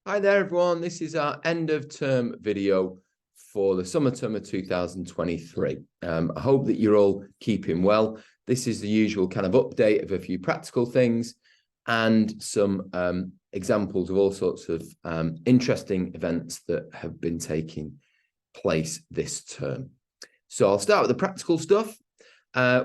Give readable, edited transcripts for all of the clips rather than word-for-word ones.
Hi there, everyone. This is our end of term video for the summer term of 2023. I hope that you're all keeping well. This is the usual kind of update of a few practical things and some examples of all sorts of interesting events that have been taking place this term. So I'll start with the practical stuff.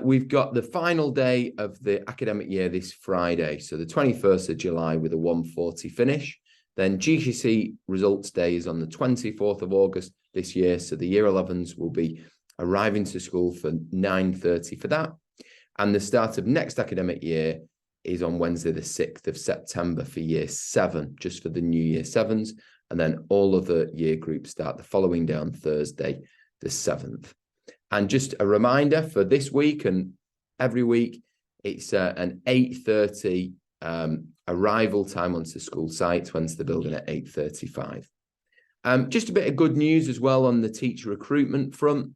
We've got the final day of the academic year this Friday, so the 21st of July with a 1:40 finish. Then GCSE results day is on the 24th of August this year. So the year 11s will be arriving to school for 9:30 for that. And the start of next academic year is on Wednesday, the 6th of September for year 7, just for the new year 7s. And then all other year groups start the following day on Thursday, the 7th. And just a reminder for this week and every week, it's an 8:30 arrival time onto school sites, when's the building at 8:35. Just a bit of good news as well on the teacher recruitment front.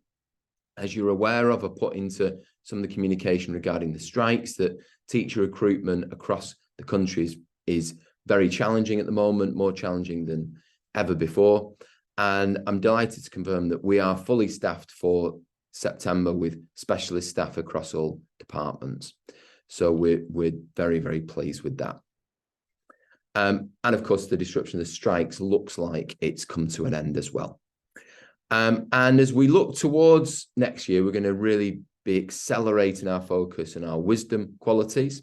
As you're aware of, I put into some of the communication regarding the strikes that teacher recruitment across the country is very challenging at the moment, more challenging than ever before. And I'm delighted to confirm that we are fully staffed for September with specialist staff across all departments. So we're very, very pleased with that. And of course, the disruption of the strikes looks like it's come to an end as well. And as we look towards next year, we're going to really be accelerating our focus on our wisdom qualities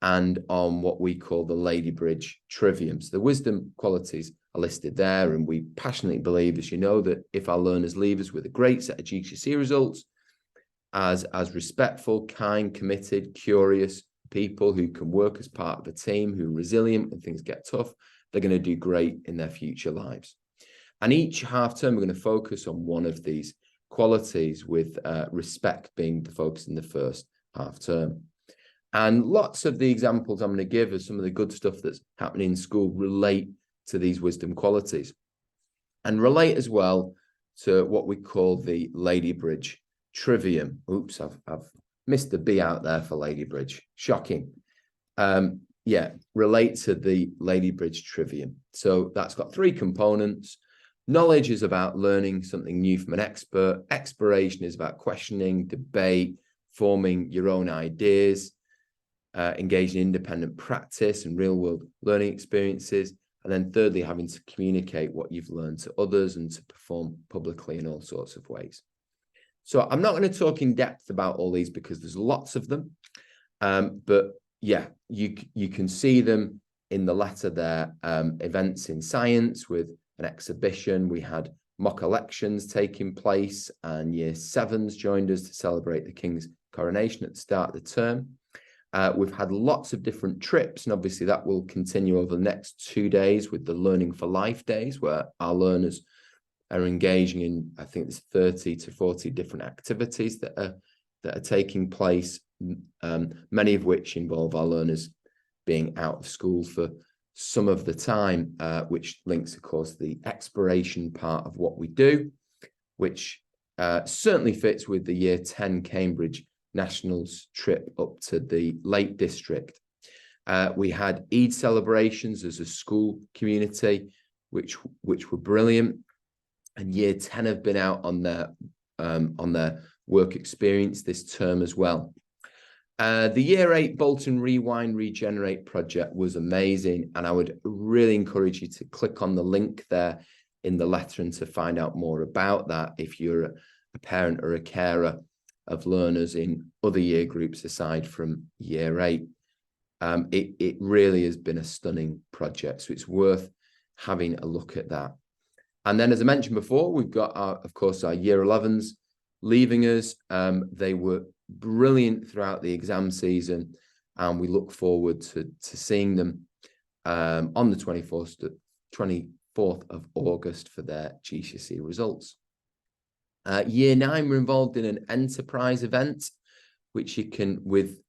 and on what we call the Ladybridge Trivium. So the wisdom qualities are listed there, and we passionately believe, as you know, that if our learners leave us with a great set of GCSE results, as respectful, kind, committed, curious people who can work as part of a team, who are resilient when things get tough, they're going to do great in their future lives. And each half term, we're going to focus on one of these qualities, with respect being the focus in the first half term. And lots of the examples I'm going to give of some of the good stuff that's happening in school relate to these wisdom qualities and relate as well to what we call the Ladybridge Trivium. Oops, I've missed the B out there for Ladybridge. Shocking. Relate to the Ladybridge Trivium. So that's got 3 components. Knowledge is about learning something new from an expert. Exploration is about questioning, debate, forming your own ideas, engaging in independent practice and real-world learning experiences. And then thirdly, having to communicate what you've learned to others and to perform publicly in all sorts of ways. So I'm not going to talk in depth about all these because there's lots of them. But yeah, you can see them in the letter there. Events in science with an exhibition. We had mock elections taking place, and year 7s joined us to celebrate the King's coronation at the start of the term. We've had lots of different trips, and obviously that will continue over the next 2 days with the Learning for Life days, where our learners are engaging in, I think it's 30 to 40 different activities that are taking place, many of which involve our learners being out of school for some of the time, which links, of course, the exploration part of what we do, which certainly fits with the year 10 Cambridge Nationals trip up to the Lake District. We had Eid celebrations as a school community, which were brilliant. And year 10 have been out on their work experience this term as well. The year 8 Bolton Rewind Regenerate project was amazing, and I would really encourage you to click on the link there in the letter and to find out more about that if you're a parent or a carer of learners in other year groups aside from year 8. It really has been a stunning project, so it's worth having a look at that. And then, as I mentioned before, we've got, of course, our year 11s leaving us. They were brilliant throughout the exam season, and we look forward to seeing them on the 24th of August for their GCSE results. Year 9 were involved in an enterprise event, which you can, with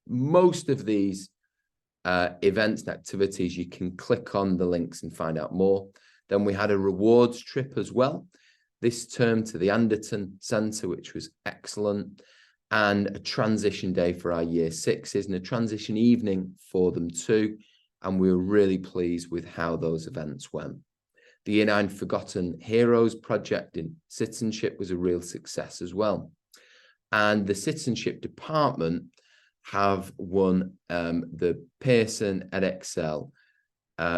most of these events and activities, you can click on the links and find out more. Then we had a rewards trip as well this term to the Anderton Centre, which was excellent, and a transition day for our year 6s and a transition evening for them too, and we were really pleased with how those events went. The Year 9 Forgotten Heroes project in citizenship was a real success as well. And the citizenship department have won the Pearson Edexcel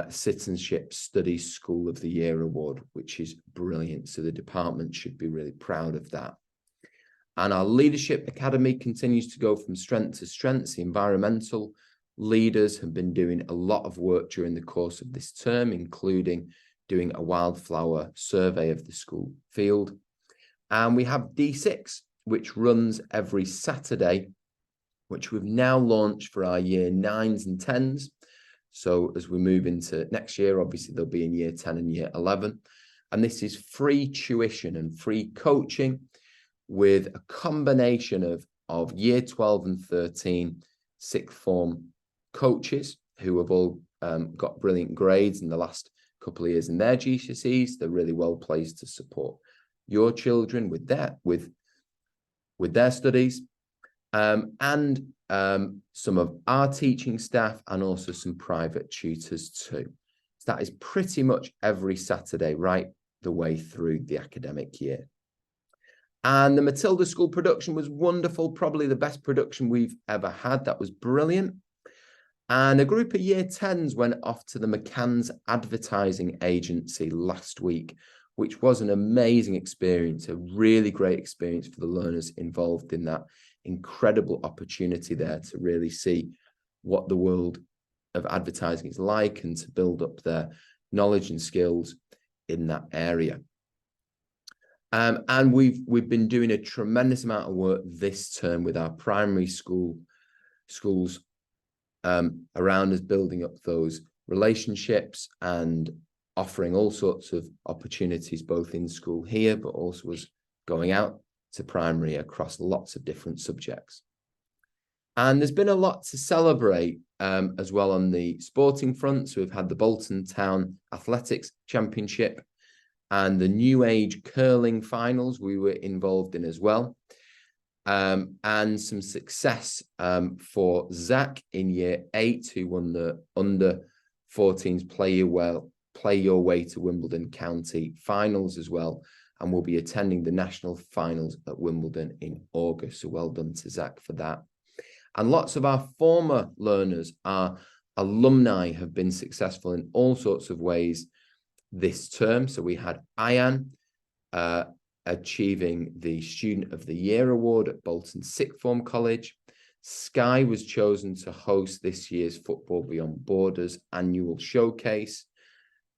Citizenship Studies School of the Year Award, which is brilliant. So the department should be really proud of that. And our Leadership Academy continues to go from strength to strength. The environmental leaders have been doing a lot of work during the course of this term, including doing a wildflower survey of the school field. And we have D6, which runs every Saturday, which we've now launched for our Year 9s and 10s. So as we move into next year, obviously they'll be in Year 10 and Year 11. And this is free tuition and free coaching with a combination of Year 12 and 13 sixth form coaches who have all got brilliant grades in the last couple of years in their GCSEs. They're really well placed to support your children with their studies, and some of our teaching staff, and also some private tutors too. So that is pretty much every Saturday right the way through the academic year. And the Matilda School production was wonderful, probably the best production we've ever had. That was brilliant. And a group of Year 10s went off to the McCann's Advertising Agency last week, which was an amazing experience, a really great experience for the learners involved in that. Incredible opportunity there to really see what the world of advertising is like and to build up their knowledge and skills in that area. And we've been doing a tremendous amount of work this term with our primary schools around us, building up those relationships and offering all sorts of opportunities, both in school here, but also as going out to primary across lots of different subjects. And there's been a lot to celebrate as well on the sporting front. So we've had the Bolton Town Athletics Championship and the New Age Curling Finals we were involved in as well. And some success for Zach in Year 8, who won the under 14s Play Your Way to Wimbledon County Finals as well, and will be attending the national finals at Wimbledon in August. So well done to Zach for that. And lots of our former learners, our alumni, have been successful in all sorts of ways this term. So we had Ayan achieving the Student of the Year Award at Bolton Sixth Form College. Sky was chosen to host this year's Football Beyond Borders annual showcase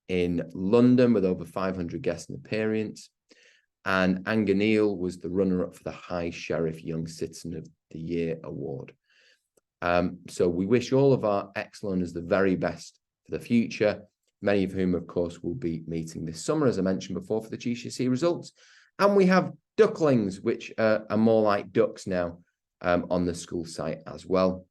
in London with over 500 guests and appearance. And Anganil was the runner-up for the High Sheriff Young Citizen of the Year Award. So we wish all of our ex-learners the very best for the future, many of whom, of course, will be meeting this summer, as I mentioned before, for the GCSE results. And we have ducklings, which are more like ducks now on the school site as well.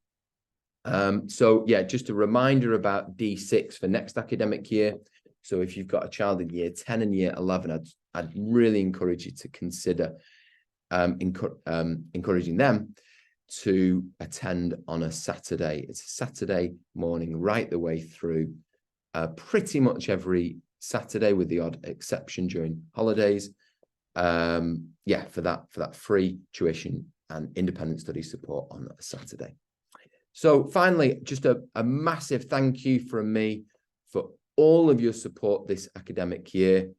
So, yeah, just a reminder about D6 for next academic year. So if you've got a child in Year 10 and Year 11, I'd really encourage you to consider encouraging them to attend on a Saturday. It's a Saturday morning right the way through, pretty much every Saturday with the odd exception during holidays. Yeah, for that free tuition and independent study support on a Saturday. So finally, just a massive thank you from me for all of your support this academic year,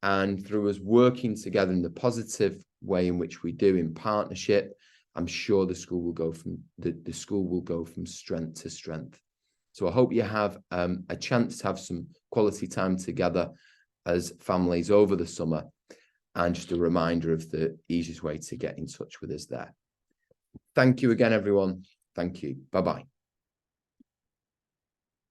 and through us working together in the positive way in which we do in partnership, I'm sure the school will go from strength to strength. So I hope you have a chance to have some quality time together as families over the summer, and just a reminder of the easiest way to get in touch with us there. Thank you again, everyone. Thank you. Bye-bye.